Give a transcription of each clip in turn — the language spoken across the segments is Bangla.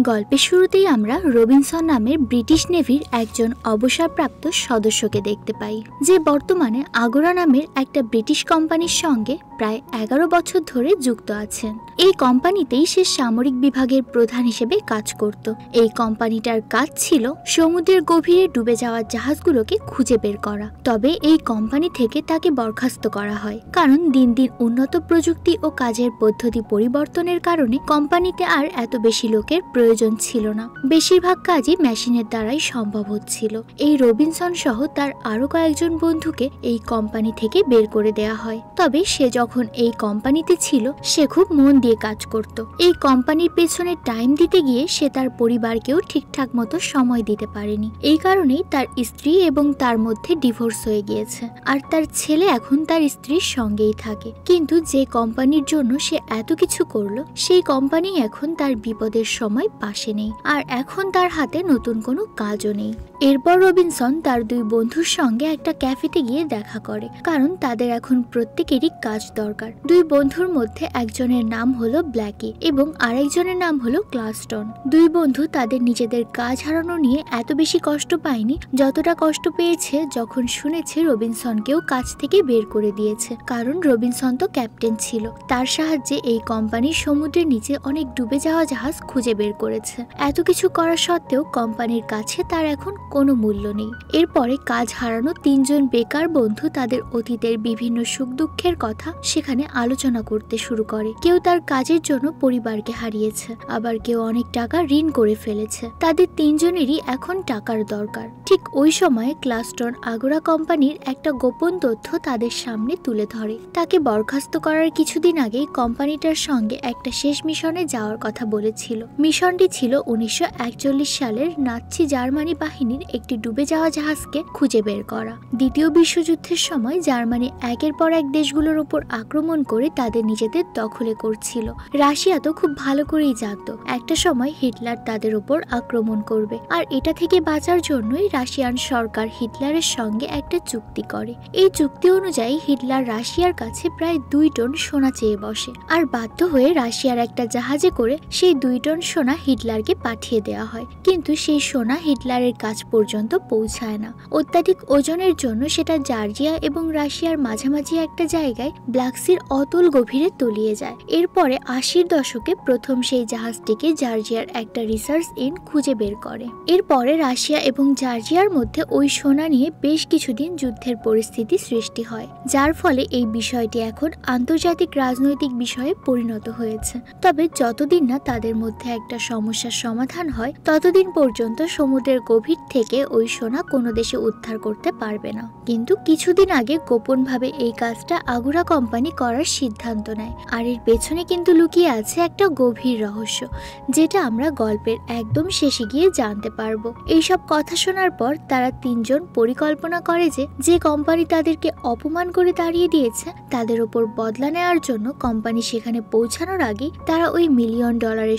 গল্পের শুরুতেই আমরা রবিনসন নামের ব্রিটিশ নেভির একজন অবসরপ্রাপ্ত সদস্যকে দেখতে পাই, যে বর্তমানে আগোরা নামের একটা ব্রিটিশ কোম্পানির সঙ্গে প্রায় 11 বছর ধরে যুক্ত আছেন। এই কোম্পানিতেই সে সামরিক বিভাগের প্রধান হিসেবে কাজ করত। এই কোম্পানিটার কাজ ছিল সমুদ্রের গভীরে ডুবে যাওয়া জাহাজগুলোকে খুঁজে বের করা। তবে এই কোম্পানি থেকে তাকে বরখাস্ত করা হয়, কারণ দিন দিন উন্নত প্রযুক্তি ও কাজের পদ্ধতি পরিবর্তনের কারণে কোম্পানিতে আর এত বেশি লোকের প্রয়োজন ছিল না। বেশিরভাগ কাজই মেশিনের দ্বারাই সম্ভব হচ্ছিল। এই রবিনসন সহ তার আরো কয়েকজন বন্ধুকে এই কোম্পানি থেকে বের করে দেয়া হয়। তবে সে যখন এই কোম্পানিতে ছিল সে খুব মন দিয়ে কাজ করত। এই কোম্পানির পেছনে টাইম দিতে গিয়ে সে তার পরিবারকেও ঠিকঠাক মতো সময় দিতে পারেনি। এই কারণেই তার স্ত্রী এবং তার মধ্যে ডিভোর্স হয়ে গিয়েছে, আর তার ছেলে এখন তার স্ত্রীর সঙ্গেই থাকে। কিন্তু যে কোম্পানির জন্য সে এত কিছু করলো, সেই কোম্পানি এখন তার বিপদের সময় পাশে নেই, আর এখন তার হাতে নতুন কোনো কাজও নেই। এরপর রবিনসন তার দুই বন্ধুর সঙ্গে একটা ক্যাফেতে গিয়ে দেখা করে, কারণ তাদের এখন প্রত্যেকেরই কাজ দরকার। দুই বন্ধুর মধ্যে একজনের নাম হলো ব্ল্যাকি এবং আরেকজনের নাম হলো ক্লাস্টন। দুই বন্ধু তাদের নিজেদের কাজ হারানো নিয়ে এত বেশি কষ্ট পায়নি যতটা কষ্ট পেয়েছে যখন শুনেছে রবিনসনকেও কাজ থেকে বের করে দিয়েছে, কারণ রবিনসন তো ক্যাপ্টেন ছিল। তার সাহায্যে এই কোম্পানির সমুদ্রের নিচে অনেক ডুবে যাওয়া জাহাজ খুঁজে বের করেছে। এত কিছু করা সত্ত্বেও কোম্পানির কাছে তার এখন কোনো মূল্য নেই। এরপরে কাজ হারানো তিনজন বেকার বন্ধু তাদের অতীতের বিভিন্ন সুখ দুঃখের কথা সেখানে আলোচনা করতে শুরু করে। কেউ তার কাজের জন্য পরিবারকে হারিয়েছে, আবার কেউ অনেক টাকা ঋণ করে ফেলেছে। তাদের তিনজনেরই এখন টাকার দরকার। ঠিক ওই সময়ে ক্লাস্টন আগোরা কোম্পানির একটা গোপন তথ্য তাদের সামনে তুলে ধরে। তাকে বরখাস্ত করার কিছুদিন আগেই কোম্পানিটার সঙ্গে একটা শেষ মিশনে যাওয়ার কথা বলেছিল। মিশনটি ছিল 1941 সালের নাৎসি জার্মানি বাহিনীর একটি ডুবে যাওয়া জাহাজকে খুঁজে বের করা। দ্বিতীয় বিশ্বযুদ্ধের সময় জার্মানি একের পর এক দেশগুলোর উপর আক্রমণ করে তাদের নিজেদের দখলে করছিল। রাশিয়া তো খুব ভালো করেই জানতো একটা সময় হিটলার তাদের উপর আক্রমণ করবে, আর এটা থেকে বাঁচার জন্যই রাশিয়ান সরকার হিটলারের সঙ্গে একটা চুক্তি করে। এই চুক্তি অনুযায়ী হিটলার রাশিয়ার কাছে প্রায় 2 টন সোনা চেয়ে বসে, আর বাধ্য হয়ে রাশিয়ার একটা জাহাজে করে সেই 2 টন সোনা হিটলারকে পাঠিয়ে দেওয়া হয়। কিন্তু সেই সোনা হিটলারের কাছ পর্যন্ত পৌঁছায় না। অত্যাধিক ওজনের জন্য সেটা জর্জিয়া এবং রাশিয়ার মাঝামাঝি একটা জায়গায় ব্ল্যাক সির অতল গভীরে তলিয়ে যায়। এরপরে 80-র দশকে প্রথম সেই জাহাজটিকে জর্জিয়ার একটা রিসার্চ খুঁজে বের করে। এরপরে রাশিয়া এবং জর্জিয়ার মধ্যে ওই সোনা নিয়ে বেশ কিছুদিন যুদ্ধের পরিস্থিতি সৃষ্টি হয়, যার ফলে এই বিষয়টি এখন আন্তর্জাতিক রাজনৈতিক বিষয়ে পরিণত হয়েছে। তবে যতদিন না তাদের মধ্যে একটা সমস্যার সমাধান হয়, ততদিন পর্যন্ত সমুদ্রের গভীর থেকে ওই সোনা কোনো দেশে উদ্ধার করতে পারবে না। কিন্তু কিছুদিন আগে গোপনভাবে এই কাজটা আগোরা কোম্পানি করার সিদ্ধান্ত নেয়, আর এর পেছনে কিন্তু লুকিয়ে আছে একটা গভীর রহস্য, যেটা আমরা গল্পের একদম শেষে গিয়ে জানতে পারবো। এইসব কথা শোনার পর তারা তিনজন পরিকল্পনা করে যে কোম্পানি তাদেরকে অপমান করে তাড়িয়ে দিয়েছে তাদের উপর বদলা নেওয়ার জন্য কোম্পানি সেখানে পৌঁছানোর আগেই তারা ওই $1 মিলিয়ন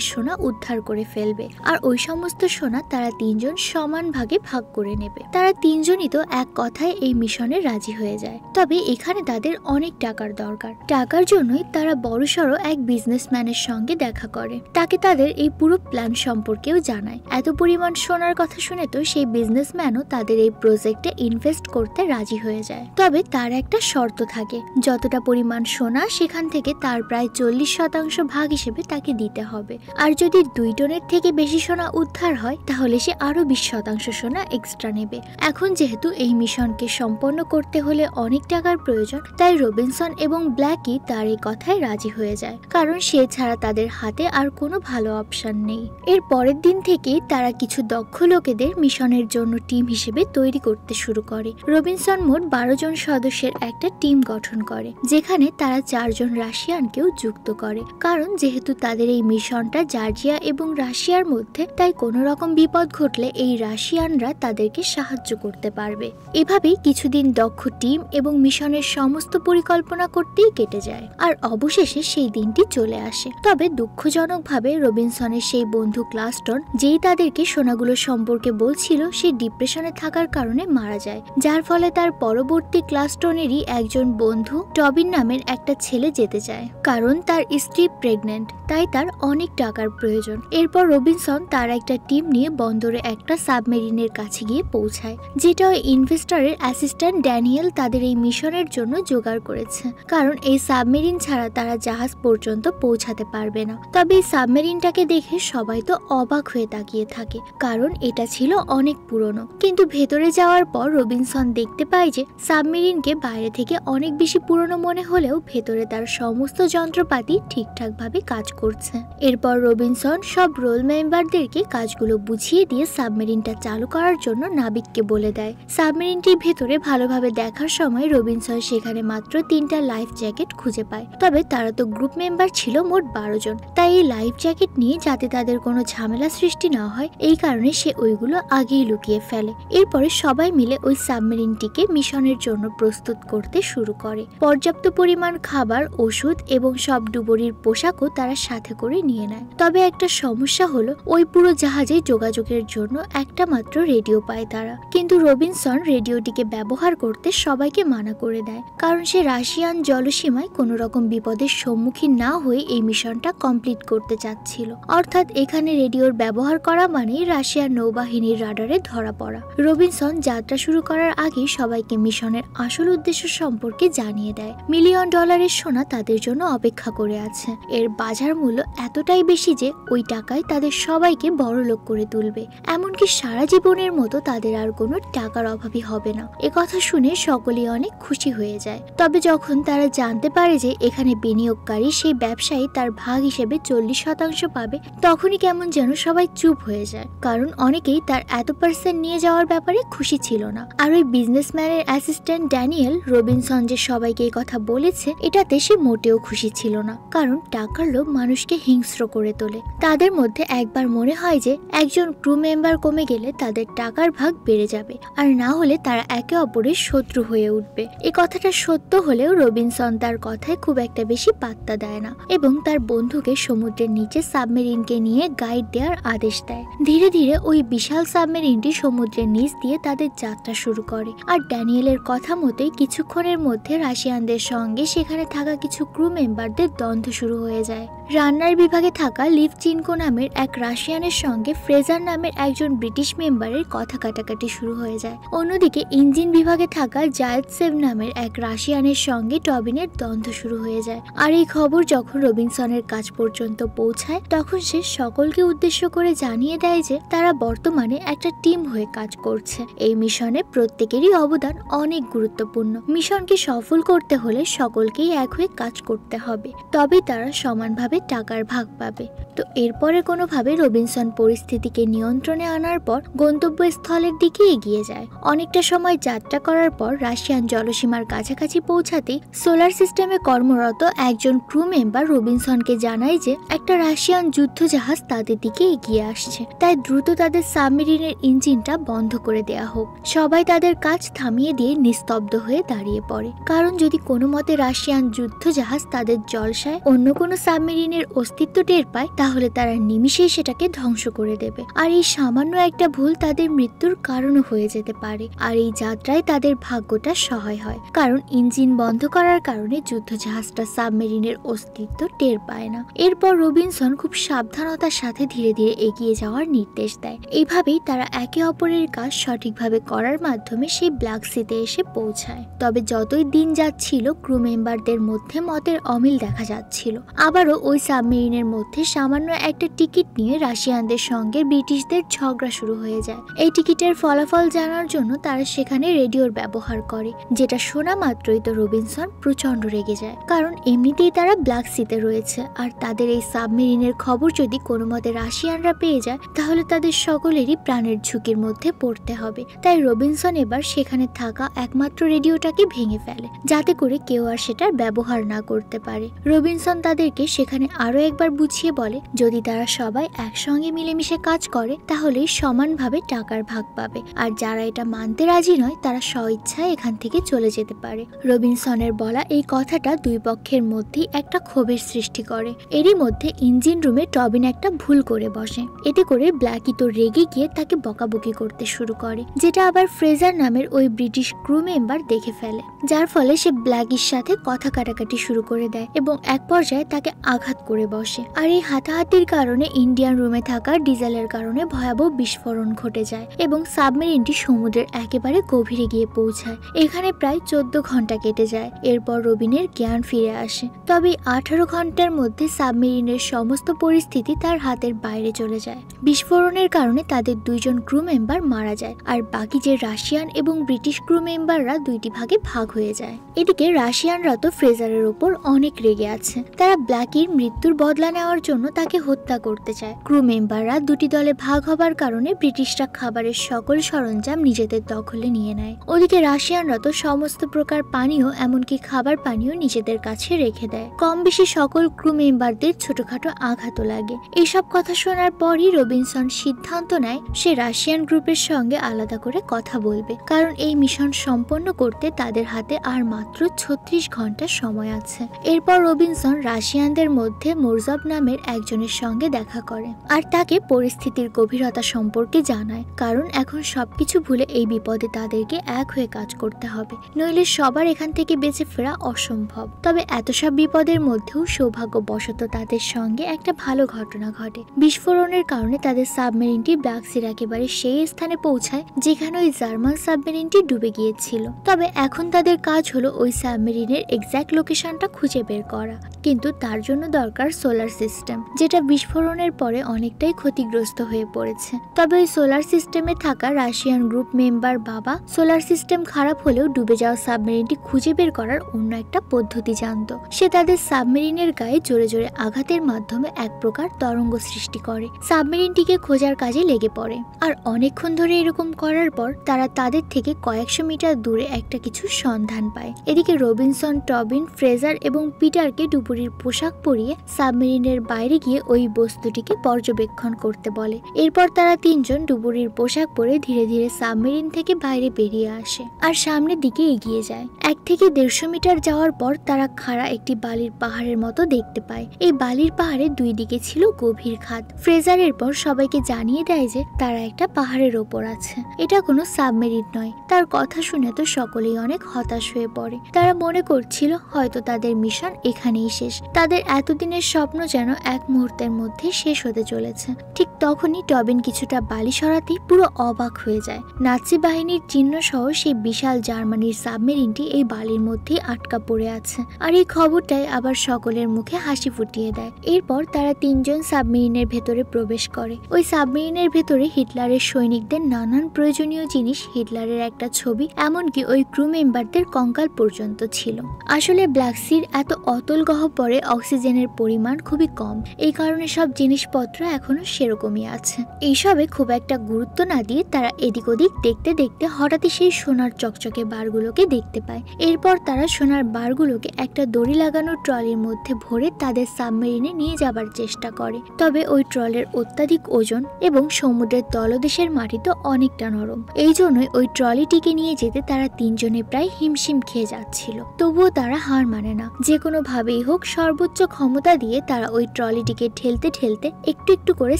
সোনা উদ্ধার করে ফেলবে, আর ওই সমস্ত সোনা তারা তিনজন সমান ভাগে ভাগ করে নেবে। তারা তিনজনই তো এক কথায় এই মিশনে রাজি হয়ে যায়। তবে এখানে তাদের অনেক টাকার দরকার। টাকার জন্যই তারা বড়সড় এক বিজনেসম্যানের সঙ্গে দেখা করে। তাকে তাদের এই পুরো প্ল্যান সম্পর্কেও জানায়। এত পরিমাণ সোনার কথা শুনে তো সেই বিজনেসম্যানও তাদের এই প্রজেক্টে ইনভেস্ট করতে রাজি হয়ে যায়। তবে তার একটা শর্ত থাকে, যতটা পরিমাণ সোনা সেখান থেকে তার প্রায় 40% ভাগ হিসেবে তাকে দিতে হবে, আর যদি 2 টনের থেকে বেশি সোনা উদ্ধার হয় তাহলে সে আরো 20% সোনা এক্সট্রা নেবে। এখন যেহেতু এই মিশনকে সম্পন্ন করতে হলে অনেক টাকার প্রয়োজন, তাই রবিনসন এবং ব্ল্যাকি তার এই কথায় রাজি হয়ে যায়, কারণ সে ছাড়া তাদের হাতে আর কোনো ভালো অপশন নেই। এর পরের দিন থেকেই তারা কিছু দক্ষ লোকেদের মিশনের জন্য টিম হিসেবে তৈরি করতে শুরু করে। রবিনসন মোট 12 জন সদস্যের একটা টিম গঠন করে, যেখানে তারা 4 জন রাশিয়ানকেও যুক্ত করে, কারণ যেহেতু তাদের এই মিশনটা জর্জিয়া এবং রাশিয়ার মধ্যে, তাই কোনো রকম বিপদ ঘটলে এই রাশিয়ানরা তাদেরকে সাহায্য করতে পারবে। এভাবেই কিছুদিন দক্ষ টিম এবং মিশনের সমস্ত পরিকল্পনা করতেই কেটে যায় আর অবশেষে সেই দিনটি চলে আসে। তবে দুঃখজনকভাবে রবিনসনের সেই বন্ধু ক্লাস্টন, যেই তাদেরকে সোনাগুলো সম্পর্কে বলছিল, সে ডিপ্রেশনে থাকার কারণে মারা যায়, যার ফলে তার পরবর্তী ক্লাস্টনেরই একজন বন্ধু টবিন নামের একটা ছেলে যেতে চায়, কারণ তার স্ত্রী প্রেগনেন্ট, তাই তার অনেক টাকার প্রয়োজন। এরপর রবিনসন তার একটা টিম নিয়ে বন্দরে একটা সাবমেরিনের কাছে গিয়ে পৌঁছায়, যেটা ওই ইনভেস্টরের অ্যাসিস্ট্যান্ট ড্যানিয়েল তাদের এই মিশনের জন্য জোগাড় করেছে, কারণ এই সাবমেরিন ছাড়া তারা জাহাজ পর্যন্ত পৌঁছাতে পারবে না। তবে এই সাবমেরিনটাকে দেখে সবাই তো অবাক হয়ে তাকিয়ে থাকে, কারণ এটা ছিল অনেক পুরনো। কিন্তু ভেতরে যাওয়ার পর রবিনসন দেখতে পায় যে সাবমেরিনকে বাইরে থেকে অনেক বেশি পুরনো মনে হলেও ভেতরে তার সমস্ত যন্ত্রপাতি ঠিকঠাক ভাবে কাজ করছে। এরপর রবিনসন সব রোল মেম্বারদেরকে কাজগুলো বুঝিয়ে দিয়ে সাবমেরিনটা চালু করার জন্য নাবিককে বলে দেয়। সাবমেরিনটির ভেতরে ভালোভাবে দেখার সময় রবিনসন সেখানে মাত্র 3টা লাইফ জ্যাকেট খুঁজে পায়। তবে তারা তো গ্রুপ মেম্বার ছিল মোট 12 জন, তাই এই লাইফ জ্যাকেট নিয়ে যাতে তাদের কোনো ঝামেলা সৃষ্টি না হয় এই কারণে সে ওইগুলো আগেই লুকিয়ে ফেলে। এরপরে সবাই মিলে ওই সাবমেরিনটিকে মিশনের জন্য প্রস্তুত করতে শুরু করে। পর্যাপ্ত পরিমাণ খাবার, ওষুধ এবং সব ডুবুরির পোশাকও তারা সাথে করে নিয়ে নেয়। তবে একটা সমস্যা হলো ওই পুরো জাহাজে যোগাযোগের জন্য একটা মাত্র রেডিও পায় তারা, কিন্তু রবিনসন রেডিওটিকে ব্যবহার করতে সবাইকে মানা করে দেয়, কারণ সে রাশিয়ান জলসীমায় কোনো রকম বিপদের সম্মুখীন না হয়ে এই মিশনটা কমপ্লিট করতে চাচ্ছিল। অর্থাৎ এখানে রেডিওর ব্যবহার করা মানেই রাশিয়ার নৌবাহিনীর রাডারে ধরা পড়া। রবিনসন যাত্রা শুরু করার আগেই সবাইকে মিশনের আসল উদ্দেশ্য সম্পর্কে জানিয়ে দেয়। $1,000,000 সোনা তাদের জন্য অপেক্ষা করে আছে। এর বাজার মূল্য এতটাই বেশি যে ওই টাকায় তাদের সবাইকে বড়লোক করে তুলবে, এমনকি সারা জীবনের মতো তাদের আর কোনো টাকার অভাবই হবে না। কথা শুনে সকলেই অনেক খুশি হয়ে যায়। তবে যখন তারা জানতে পারে যে এখানে বিনিয়োগকারী সেই ব্যবসায়ী তার ভাগ হিসেবে 40% পাবে, তখনই কেমন যেন সবাই চুপ হয়ে যায়, কারণ অনেকেই তার এত % নিয়ে যাওয়ার ব্যাপারে খুশি ছিল না। আর ওই বিজনেসম্যানের অ্যাসিস্ট্যান্ট ড্যানিয়েল রবিনসন যে সবাইকে এই কথা বলেছে এটাতে সে মোটেও খুশি ছিল না, কারণ টাকার লোভ মানুষকে হিংস্র করে তোলে। তাদের মধ্যে একবার মনে হয় যে একজন ক্রু মেম্বার কমে গেলে তাদের টাকার ভাগ বেড়ে যাবে, আর না হলে তারা একে অপরের শত্রু হয়ে উঠবে। এই কথাটা সত্য হলেও রবিনসন তার কথায় খুব একটা বেশি পাত্তা দেয় না এবং তার বন্ধুকে সমুদ্রের নিচে সাবমেরিনকে নিয়ে গাইড দেওয়ার আদেশ দেয়। ধীরে ধীরে ওই বিশাল সাবমেরিনটি সমুদ্রের নিচ দিয়ে তাদের যাত্রা শুরু করে, আর ড্যানিয়েলের কথা মতোই কিছুক্ষণের মধ্যে রাশিয়ানদের সঙ্গে সেখানে থাকা কিছু ক্রু মেম্বারদের দ্বন্দ্ব শুরু হয়ে যায়। রান্নার বিভাগে থাকা লিভচিনকো নামের এক রাশিয়ানের সঙ্গে ফ্রেজার নামের একজন ব্রিটিশ মেম্বারের কথা কাটাকাটি শুরু হয়ে যায়। অন্যদিকে ইঞ্জিন বিভাগে থাকা জায়েতসেভ নামের এক রাশিয়ানের সঙ্গে টবিনের দ্বন্দ্ব শুরু হয়ে যায়। আর এই খবর যখন রবিনসনের কাছ পর্যন্ত পৌঁছায় তখন সে সকলকে উদ্দেশ্য করে জানিয়ে দেয় যে তারা বর্তমানে একটা টিম হয়ে কাজ করছে। এই মিশনে প্রত্যেকেরই অবদান অনেক গুরুত্বপূর্ণ। মিশনকে সফল করতে হলে সকলকেই এক হয়ে কাজ করতে হবে, তবেই তারা সমানভাবে টাকার ভাগ পাবে। তো এরপরে কোনোভাবে রবিনসন পরিস্থিতিকে নিয়ন্ত্রণে আনার পর গন্তব্যস্থলের দিকে এগিয়ে যায়। অনেকটা সময় যাত্রা করার পর রাশিয়ান জলসীমার কাছাকাছি পৌঁছাতেই সোলার সিস্টেমে কর্মরত একজন ক্রু মেম্বার রবিনসনকে জানায় যে একটা রাশিয়ান যুদ্ধ জাহাজ তাদের দিকে এগিয়ে আসছে, তাই দ্রুত তাদের সাবমেরিনের ইঞ্জিনটা বন্ধ করে দেয়া হোক। সবাই তাদের কাজ থামিয়ে দিয়ে নিস্তব্ধ হয়ে দাঁড়িয়ে পড়ে, কারণ যদি কোনো মতে রাশিয়ান যুদ্ধ জাহাজ তাদের জলসায় অন্য কোনো সাবমেরিনের অস্তিত্ব টের পায় তাহলে তারা নিমিষেই সেটাকে ধ্বংস করে দেবে, আর এই সামান্য একটা ভুল তাদের মৃত্যুর কারণও হয়ে যেতে পারে। আর এই যাত্রায় তাদের ভাগ্যটা সহায় হয়, কারণ ইঞ্জিন বন্ধ করার কারণে যুদ্ধ জাহাজটা সাবমেরিনের অস্তিত্ব টের পায় না। এরপর রবিনসন খুব সাবধানতার সাথে ধীরে ধীরে এগিয়ে যাওয়ার নির্দেশ দেয়। এইভাবেই তারা একে অপরের কাজ সঠিকভাবে করার মাধ্যমে সেই ব্ল্যাক সিতে এসে পৌঁছায়। তবে যতই দিন যাচ্ছিল ক্রু মেম্বারদের মধ্যে মতের অমিল দেখা যাচ্ছিল। আবারও ওই সাবমেরিনের মধ্যে সামান্য একটা টিকিট নিয়ে রাশিয়ানদের সঙ্গে ব্রিটিশদের ঝগড়া শুরু হয়ে যায়। এই টিকিটের ফলাফল জানার জন্য তারা সেখানে রেডিওর ব্যবহার করে, যেটা শোনা মাত্রই তো রবিনসন প্রচন্ড রেগে যায়, কারণ এমনিতেই তারা ব্ল্যাক সিতে রয়েছে, আর তাদের এই সাবমেরিনের খবর যদি কোনো মতে রাশিয়ানরা পেয়ে যায় তাহলে তাদের সকলেরই প্রাণের ঝুঁকির মধ্যে পড়তে হবে। তাই রবিনসন এবার সেখানে থাকা একমাত্র রেডিওটাকে ভেঙে ফেলে, যাতে করে কেউ আর সেটার ব্যবহার না করতে পারে। রবিনসন তাদেরকে সেখানে আরো একবার বুঝিয়ে বলে যদি তারা সবাই একসঙ্গে মিলেমিশে কাজ করে তাহলেই সমানভাবে টাকার ভাগ পাবে, আর যারা এটা মানতে রাজি নয় তারা স্বইচ্ছায় এখান থেকে চলে যেতে পারে। রবিনসনের বলা এই কথাটা দুই পক্ষের মধ্যেই একটা ক্ষোভের সৃষ্টি করে। এরই মধ্যে ইঞ্জিন রুমে টবিন একটা ভুল করে বসে। এতে করে ব্ল্যাকি তো রেগে গিয়ে তাকে বকাবকি করতে শুরু করে, যেটা আবার ফ্রেজার নামের ওই ব্রিটিশ ক্রু মেম্বার দেখে ফেলে, যার ফলে সে ব্ল্যাকির সাথে কথা কাটাকাটি শুরু করে দেয় এবং এক পর্যায়ে তাকে আঘাত করে বসে। আর এই হাতাহাতির কারণে ইন্ডিয়ান রুমে থাকা ডিজেলের কারণে ভয়াবহ বিস্ফোরণ ঘটে যায় এবং সাবমেরিনটি সমুদ্রের একেবারে গভীরে গিয়ে পৌঁছায়। এখানে প্রায় 14 ঘন্টা কেটে যায়। এরপর রবিনের জ্ঞান ফিরে আসে। তবে 18 ঘন্টার মধ্যে সাবমেরিনের সমস্ত পরিস্থিতি তার হাতের বাইরে চলে যায়। বিস্ফোরণের কারণে তাদের 2 জন ক্রু মেম্বার মারা যায়, আর বাকি যে রাশিয়ান এবং ব্রিটিশ ক্রু মেম্বাররা 2টি ভাগে ভাগ হয়ে যায়। এদিকে রাশিয়ানরা তো ফ্রেজারের ওপর অনেক রেগে আছে। তারা ব্ল্যাকির মৃত্যুর বদলা নেওয়ার জন্য তাকে হত্যা করতে চায়। ক্রু মেম্বাররা 2টি দলে ভাগ হবার কারণে ব্রিটিশরা খাবারের সকল সরঞ্জাম নিজেদের দখলে নিয়ে নেয়। ওদিকে রাশিয়ানরা তো সমস্ত প্রকার পানীয়, এমনকি খাবার পানীয় নিজেদের কাছে রেখে দেয়। কম বেশি সকল ক্রু মেম্বারদের ছোটখাটো আঘাতও লাগে। এইসব কথা শোনার পরই রবিনসন সিদ্ধান্ত নেয় সে রাশিয়ান গ্রুপের সঙ্গে আলাদা করে কথা বলবে, কারণ এই মিশন সম্পন্ন করতে তাদের হাতে আর মাত্র 36 ঘন্টা সময় আছে। এরপর রবিনসন রাশিয়ানদের মধ্যে মোরজভ নামের একজনের সঙ্গে দেখা করে আর তাকে পরিস্থিতির গভীরতা সম্পর্কে জানায়, কারণ এখন সবকিছু ভুলে এই বিপদে তাদেরকে এক হয়ে কাজ করতে হবে, নইলে সবার এখান থেকে বেঁচে ফেরা অসম্ভব। তবে এত সব বিপদের মধ্যেও সৌভাগ্যবশত তাদের সঙ্গে একটা ভালো ঘটনা ঘটে। বিস্ফোরণের কারণে তাদের সাবমেরিনটি ব্ল্যাক সির একেবারে সেই স্থানে পৌঁছায় যেখানে ওই জার্মান সাবমেরিনটি ডুবে গিয়েছিল। তবে এখন তাদের কাজ হলো ওই সাবমেরিনের এক্সাক্ট লোকেশনটা খুঁজে বের করা, কিন্তু তার জন্য দরকার সোলার সিস্টেম, যেটা বিস্ফোরণের পরে অনেকটাই ক্ষতিগ্রস্ত হয়ে পড়েছে। তবে ওই সোলার সিস্টেমে থাকা রাশিয়ান গ্রুপ মেম্বার বাবা সোলার সিস্টেম খারাপ হলেও ডুবে যাওয়া সাবমেরিনটি খুঁজে বের করার অন্য একটা পদ্ধতি জানত। সে তাদের সাবমেরিনের গায়ে জোরে জোরে আঘাতের মাধ্যমে এক প্রকার তরঙ্গ সৃষ্টি করে সাবমেরিনটিকে খোঁজার কাজে লেগে পড়ে। আর অনেকক্ষণ ধরে এরকম করার পর তারা তাদের থেকে কয়েকশো মিটার দূরে একটা কিছু সন্ধান পায়। এদিকে রবিনসন, টবিন, ফ্রেজার এবং পিটারকে ডুবুরির পোশাক পরিয়ে সাবমেরিনের বাইরে গিয়ে ওই বস্তুটিকে পর্যবেক্ষণ করতে বলে। এরপর তারা 3 জন ডুবুরির পোশাক পরে ধীরে ধীরে সাবমেরিন থেকে বাইরে বেরিয়ে আসে আর সামনের দিকে এগিয়ে যায়। 1 থেকে 150 মিটার যাওয়ার পর তারা খাড়া একটি বালির পাহাড়ের মতো দেখতে পায়। এই বালির পাহাড়ের 2 দিকে ছিল গভীর খাদ। ফ্রেজার এরপর সবাইকে জানিয়ে দেয় যে তারা একটা পাহাড়ের ওপর আছে, এটা কোনো সাবমেরিন নয়। তার কথা শুনে তো সকলেই অনেক হতাশ হয়ে পড়ে। তারা মনে করছিল হয়তো তাদের মিশন এখানেই শেষ, তাদের এতদিনের স্বপ্ন যেন এক মুহূর্তের মধ্যে শেষ হতে চলেছে। ঠিক তখনই টবিন কিছুটা বালি সরাতেই পুরো অবাক হয়ে যায়। নাৎসি বাহিনীর চিহ্ন সহ সেই বিশাল জার্মানির সাবমেরিনটি এই বালির মধ্যেই আটকা পড়ে আছে। আর এই খবরটাই আবার সকলের মুখে হাসি ফুটিয়ে দেয়। এরপর তারা 3 জন সাবমেরিনের ভেতরে প্রবেশ করে। ওই সাবমেরিনের ভেতরে হিটলারের সৈনিকদের নানান প্রয়োজনীয় জিনিস, হিটলারের একটা ছবি, এমনকি ওই ক্রু মেম্বারদের কঙ্কাল পর্যন্ত ছিল। আসলে ব্ল্যাক সির এত অতল গহ্বরে অক্সিজেনের পরিমাণ খুবই কম, এই কারণে সব জিনিসপত্র এখনো সেরকমই আছে। এইসবে খুব একটা গুরুত্ব না দিয়ে তারা এদিক ওদিক দেখতে দেখতে হঠাৎই সেই সোনার চকচকে বারগুলোকে দেখতে পায়। এরপর তারা সোনার বারগুলোকে একটা দড়ি লাগানো ট্রলির মধ্যে ভরে তাদের সাবমেরিনে নিয়ে যাবার চেষ্টা করে। তবে ওই ট্রলের অত্যাধিক ওজন এবং সমুদ্রের তলদেশের মাটি তো অনেকটা নরম, এই জন্যই ওই ট্রলিটিকে নিয়ে যেতে তারা 3 জনে প্রায় হিমশিম খেয়ে যাচ্ছিল। তবুও তারা হার মানে না, যে কোনো ভাবেই হোক সর্বোচ্চ ক্ষমতা দিয়ে তারা ওই ট্রলিটিকে ঠেলতে ঠেলতে একটু একটু করে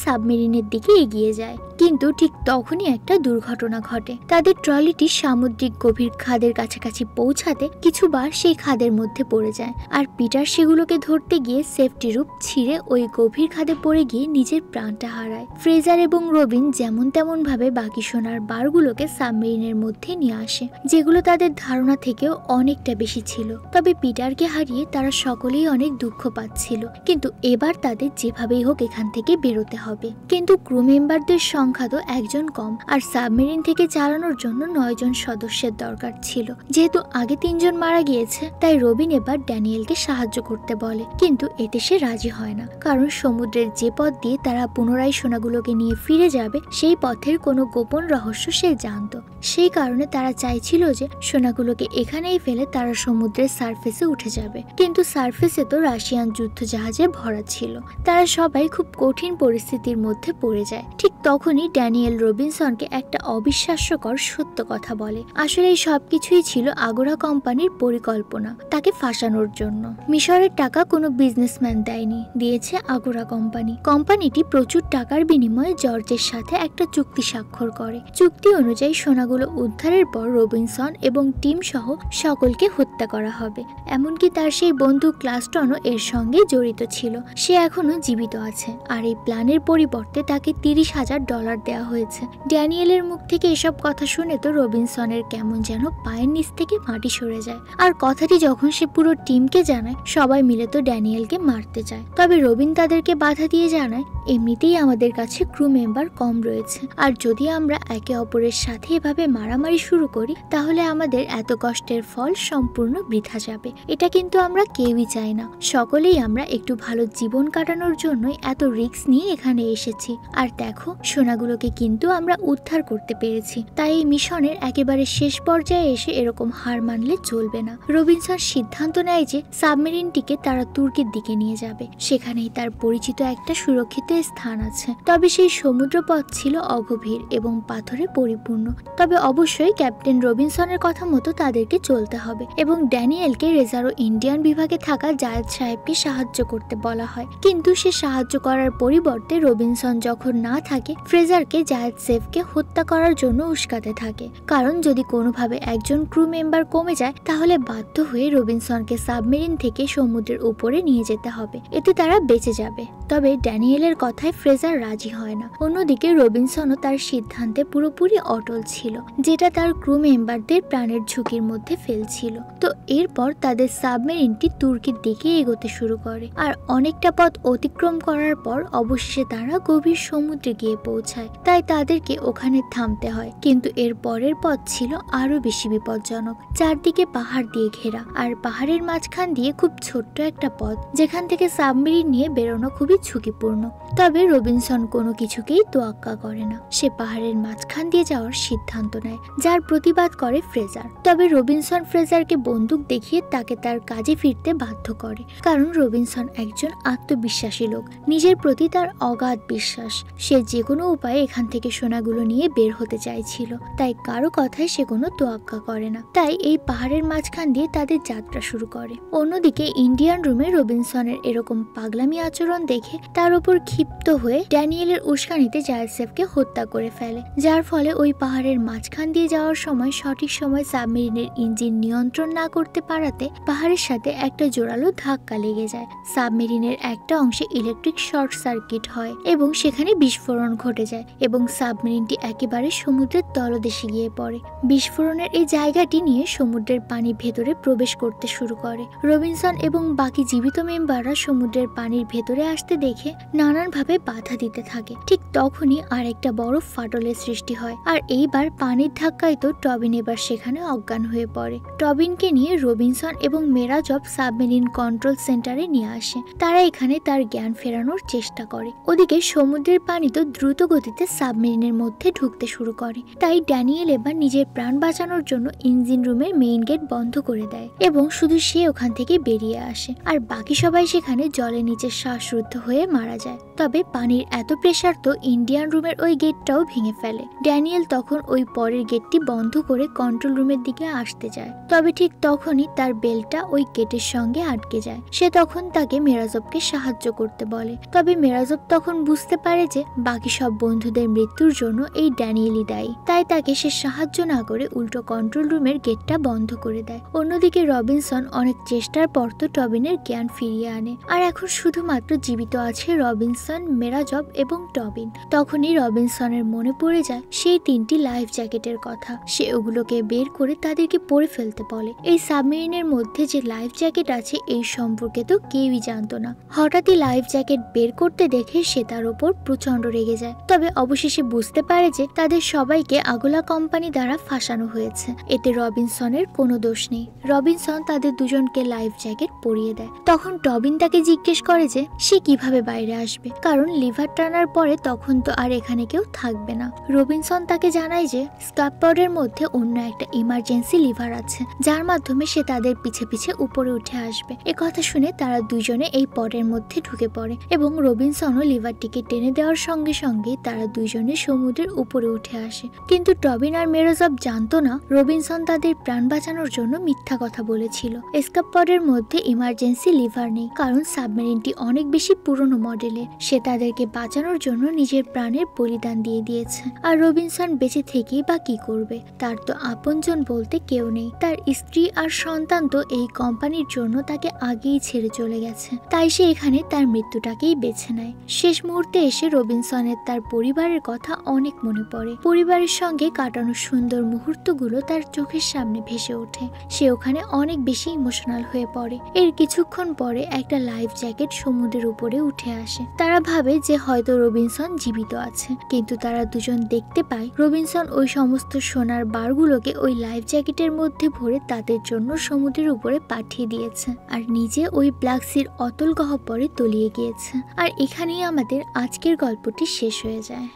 সাবমেরিনের দিকে এগিয়ে যায়। কিন্তু ঠিক তখনই একটা দুর্ঘটনা ঘটে। তাদের ট্রলিটি সামুদ্রিক গভীর খাদের কাছাকাছি পৌঁছাতে কিছুবার সেই খাদের মধ্যে পড়ে যায়, আর পিটার সেগুলোকে ধরতে গিয়ে সেফটি রূপ ছিঁড়ে ওই গভীর খাদে পড়ে গিয়ে নিজের প্রাণটা হারায়। ফ্রেজার এবং রবিন যেমন তেমন ভাবে বাকি সোনার বারগুলোকে সাবমেরিনের মধ্যে নিয়ে আসে, যেগুলো তাদের ধারণা থেকেও অনেকটা বেশি ছিল। তবে পিটারকে হারিয়ে তারা সকলেই অনেক দুঃখ পাচ্ছিল, কিন্তু এবার তাদের যেভাবেই হোক এখান থেকে বেরোতে হবে। কিন্তু ক্রু মেম্বারদের সংখ্যা তো 1 জন কম, আর সাবমেরিন থেকে চালানোর জন্য 9 জন সদস্যের দরকার ছিল। যেহেতু আগে 3 জন মারা গিয়েছে, তাই রবিন এবার ড্যানিয়েলকে সাহায্য করতে বলে, কিন্তু এতে সে রাজি হয় না, কারণ সমুদ্রের যে পথ দিয়ে তারা পুনরায় সোনাগুলোকে নিয়ে ফিরে যাবে সেই পথের কোনো গোপন রহস্য সে জানতো। সেই কারণে তারা চাইছিল যে সোনাগুলোকে এখানেই ফেলে তারা সমুদ্রের সারফেসে উঠে যাবে, কিন্তু সারফেসে তো রাশিয়ান যুদ্ধ জাহাজে ভরা ছিল। তারা সবাই খুব কঠিন পরিস্থিতির মধ্যে পড়ে যায়। ঠিক তখনই ড্যানিয়েল রবিনসনকে একটা অবিশ্বাস্যকর সত্য কথা বলে। আসলে এই সবকিছুই ছিল আগোরা কোম্পানির পরিকল্পনা, তাকে ফাঁসানোর জন্য। মিশরের টাকা কোনো বিজনেসম্যান দেয়নি, দিয়েছে আগোরা কোম্পানি। কোম্পানিটি প্রচুর টাকার বিনিময়ে জর্জের সাথে একটা চুক্তি স্বাক্ষর করে। চুক্তি অনুযায়ী সোনাগুলো উদ্ধারের পর রবিনসন এবং টিম সহ সকলকে হত্যা করা হবে। এমনকি তার সেই বন্ধু ক্লাস্টনও এর সঙ্গে জড়িত ছিল। সে এখনো জীবিত আছে, আর এই প্ল্যানের পরিবর্তে তাকে $30,000 দেওয়া হয়েছে। ড্যানিয়েলের মুখ থেকে এসব কথা শুনে তো রবিনসনের কেমন যেন পায়ের নিচ থেকে মাটি সরে যায়। আর কথাটি যখন সে পুরো টিমকে জানায়, সবাই মিলে তো ড্যানিয়েলকে মারতে চায়। তবে রবিন তাদেরকে বাধা দিয়ে জানায়, এমনিতেই আমাদের কাছে ক্রু মেম্বার কম রয়েছে, আর যদি আমরা একে অপরের সাথে এভাবে মারামারি শুরু করি তাহলে আমাদের এত কষ্টের ফল সম্পূর্ণ বৃথা যাবে। এটা কিন্তু আমরা কেউই চাই না। সকলেই আমরা একটু ভালো জীবন কাটানোর জন্যই এত রিস্ক নিয়ে এখানে এসেছি। আর দেখো, সোনাগুলোকে কিন্তু আমরা উদ্ধার করতে পেরেছি। তাই এই মিশনের একেবারে শেষ পর্যায়ে এসে এরকম হার মানলে চলবে না। রবিনসন সিদ্ধান্ত নেয় যে সাবমেরিনটিকে তারা তুর্কির দিকে নিয়ে যাবে। সেখানেই তার পরিচিত একটা সুরক্ষিত স্থান আছে। তবে সেই সমুদ্রপথ ছিল অগভীর এবং পাথরে পরিপূর্ণ। তবে অবশ্যই ক্যাপ্টেন রবিনসনের কথা মতো তাদেরকে চলতে হবে এবং ড্যানিয়েলকে রেজারো ইন্ডিয়ান বিভাগে থাকা জায়েদ সাহেবকে সাহায্য করতে বলা হয়। কিন্তু সে সাহায্য করার পরিবর্তে রবিনসন যখন না থাকে, ফ্রেজারকে জায়েদ সেফকে হত্যা করার জন্য উস্কাতে থাকে। কারণ যদি কোনোভাবে একজন ক্রু মেম্বার কমে যায় তাহলে বাধ্য হয়ে রবিনসনকে সাবমেরিন থেকে সমুদ্রের উপরে নিয়ে যেতে হবে, এতে তারা বেঁচে যাবে। তবে ড্যানিয়েলের কথায় ফ্রেজার রাজি হয় না। অন্যদিকে রবিনসনও তার সিদ্ধান্তে পুরোপুরি অটল ছিল, যেটা তার ক্রু মেম্বারদের প্রাণের ঝুঁকির মধ্যে ফেলছিল। তো এরপর তাদের সাবমেরিনটি তুর্কির দিকে এগোতে শুরু করে, আর অনেকটা পথ অতিক্রম করার পর অবশেষে তারা গভীর সমুদ্রে গিয়ে পৌঁছায়। তাই তাদেরকে ওখানে থামতে হয়। কিন্তু এর পরের পথ ছিল আরো বেশি বিপজ্জনক। চারদিকে পাহাড় দিয়ে ঘেরা, আর পাহাড়ের মাঝখান দিয়ে খুব ছোট্ট একটা পথ, যেখান থেকে সাবমেরিন নিয়ে বেরোনো খুবই ঝুঁকিপূর্ণ। তবে রবিনসন কোনো কিছুকেই তোয়াক্কা করে না। সে পাহাড়ের মাঝখান দিয়ে যাওয়ার সিদ্ধান্ত নেয়, যার প্রতিবাদ করে ফ্রেজার। তবে রবিনসন ফ্রেজারকে বন্দুক দেখিয়ে তাকে তার কাজে ফিরতে বাধ্য করে, কারণ রবিনসন একজন আত্মবিশ্বাসী লোক। নিজের প্রতি তার অগাধ বিশ্বাস। সে যে কোনো উপায়ে এখান থেকে সোনাগুলো নিয়ে বের হতে চাইছিল, তাই কারো কথায় সে কোনো তোয়াক্কা করে না। তাই এই পাহাড়ের মাঝখান দিয়ে তাদের যাত্রা শুরু করে। অন্যদিকে ইন্ডিয়ান রুমে রবিনসনের এরকম পাগলামি আচরণ দেখে তার উপর ক্ষিপ্ত হয়ে ড্যানিয়েলের উস্কানিতে জায়েদ সেফকে হত্যা করে ফেলে, যার ফলে ওই পাহাড়ের মাঝখান দিয়ে যাওয়ার সময় সঠিক সময় সাবমেরিনের ইঞ্জিন নিয়ন্ত্রণ না করতে পারাতে পাহাড়ের সাথে একটা জোরালো ধাক্কা লেগে যায়। সাবমেরিনের একটা অংশে ইলেকট্রিক শর্ট সার্কিট হয় এবং সেখানে বিস্ফোরণ ঘটে যায় এবং সাবমেরিনটি একেবারে সমুদ্রের তলদেশে গিয়ে পড়ে। বিস্ফোরণের এই জায়গাটি নিয়ে সমুদ্রের পানি ভেতরে প্রবেশ করতে শুরু করে। রবিনসন এবং বাকি জীবিত মেম্বাররা সমুদ্রের পানির ভেতরে আসতে দেখে নানানভাবে বাধা দিতে থাকে। ঠিক তখনই আরেকটা বড় ফাটলের সৃষ্টি হয়, আর এইবার পানির ধাক্কায় তো টবিন এবার সেখানে অজ্ঞান হয়ে পড়ে। টবিনকে নিয়ে রবিনসন এবং মেরাজব সাবমেরিন কন্ট্রোল সেন্টারে নিয়ে আসে। তারা এখানে তার জ্ঞান ফেরানোর চেষ্টা করে। ওদিকে সমুদ্রের পানি তো দ্রুত গতিতে সাবমেরিনের মধ্যে ঢুকতে শুরু করে। তাই ড্যানিয়েল এবার নিজের প্রাণ বাঁচানোর জন্য ইঞ্জিন রুমের মেইন গেট বন্ধ করে দেয় এবং শুধু সে ওখান থেকে বেরিয়ে আসে, আর বাকি সবাই সেখানে জলের নিচে শ্বাসরুদ্ধ হয়ে মারা যায়। তবে পানির এত প্রেসার তো ইন্ডিয়ান রুমের ওই গেটটাও ভেঙে ফেলে। ড্যানিয়েল তখন ওই পরের গেটটি বন্ধ করে কন্ট্রোল রুমের দিকে আসতে যায়। তবে ঠিক তখনই তার বেলটা ওই গেটের সঙ্গে আটকে যায়। সে তখন তাকে মেরাজবকে সাহায্য করতে বলে। তবে মেরাজব তখন বুঝতে পারে যে বাকি সব বন্ধুদের মৃত্যুর জন্য এই ড্যানিয়েলই দায়ী। তাই তাকে সে সাহায্য না করে উল্টো কন্ট্রোল রুমের গেটটা বন্ধ করে দেয়। অন্যদিকে রবিনসন অনেক চেষ্টার পর তো টবিনের জ্ঞান ফিরিয়ে আনে, আর এখন শুধুমাত্র জীবিত আছে রবিনসন, মেরাজব এবং টবিন। তখনই রবিনসনের মনে পড়ে যায় সেই 3টি লাইফ জ্যাকেটের কথা। সে ওগুলোকে বের করে তাদেরকে পরে ফেলতে বলে। এই সাবমেরিনের মধ্যে যে লাইফ জ্যাকেট আছে এই সম্পর্কে তো কেউই জানতো না। হঠাৎই লাইফ জ্যাকেট বের করতে দেখে সে তার উপর প্রচন্ড রেগে যায়। তবে অবশেষে বুঝতে পারে যে তাদের সবাইকে আগোলা কোম্পানি দ্বারা ফাঁসানো হয়েছে। এতে রবিনসনের কোনো দোষ নেই। রবিনসন তাদের দুজনকে লাইফ জ্যাকেট পরিয়ে দেয়। তখন টবিন তাকে জিজ্ঞেস করে যে সে কিভাবে বাইরে আসবে। কারণ লিভার টানার পরে তখন তো আর এখানে কেউ থাকবে না। রবিনসন তাকে জানায় যে স্ক্যাফোল্ডের মধ্যে অন্য একটা ইমার্জেন্সি লিভার আছে, যার মাধ্যমে সে তাদের পিছে পিছে উপরে উঠে আসবে। কথা শুনে তারা দুজনে এই পডের মধ্যে ঢুকে পড়ে এবং রবিনসনও লিভারটিকে টেনে দেওয়ার সঙ্গে সঙ্গে তারা দুজনে সমুদ্রের উপরে উঠে আসে। কিন্তু টবিন আর মেরোজব জানতো না রবিনসন তাদের প্রাণ বাঁচানোর জন্য মিথ্যা কথা বলেছিল। এসকেপ পডের মধ্যে ইমার্জেন্সি লিভার নেই, কারণ সাবমেরিনটি অনেক বেশি পুরনো মডেলের। সে তাদেরকে বাঁচানোর জন্য নিজের প্রাণের বলিদান দিয়ে দিয়েছে। আর রবিনসন বেঁচে থেকেই বা কি করবে? তার তো আপনজন বলতে কেউ নেই। তার স্ত্রী আর সন্তান তো এই কোম্পানির জন্য তাকে আগেই ছেড়ে চলে গেছে। তাই সে এখানে তার মৃত্যুটাকেই বেছে নেয়। শেষ মুহূর্তে এসে রবিনসনের তার পরিবারের কথা অনেক মনে পড়ে। পরিবারের সঙ্গে কাটানো সুন্দর মুহূর্তগুলো তার চোখের সামনে ভেসে ওঠে। সে ওখানে অনেক বেশি ইমোশনাল হয়ে পড়ে। এর কিছুক্ষণ পরে একটা লাইফ জ্যাকেট সমুদ্রের উপরে উঠে আসে। তারা ভাবে যে হয়তো রবিনসন জীবিত আছে, কিন্তু তারা দুজন দেখতে পায় রবিনসন ওই সমস্ত সোনার বারগুলোকে ওই লাইফ জ্যাকেটের মধ্যে ভরে তাদের জন্য সমুদ্রের উপরে পাঠিয়ে দিয়েছে, আর নিজে ওই ব্ল্যাক সির অতল গহ্বরে তলিয়ে গিয়েছে। আর এখানেই আমাদের আজকের গল্পটি শেষ হয়ে যায়।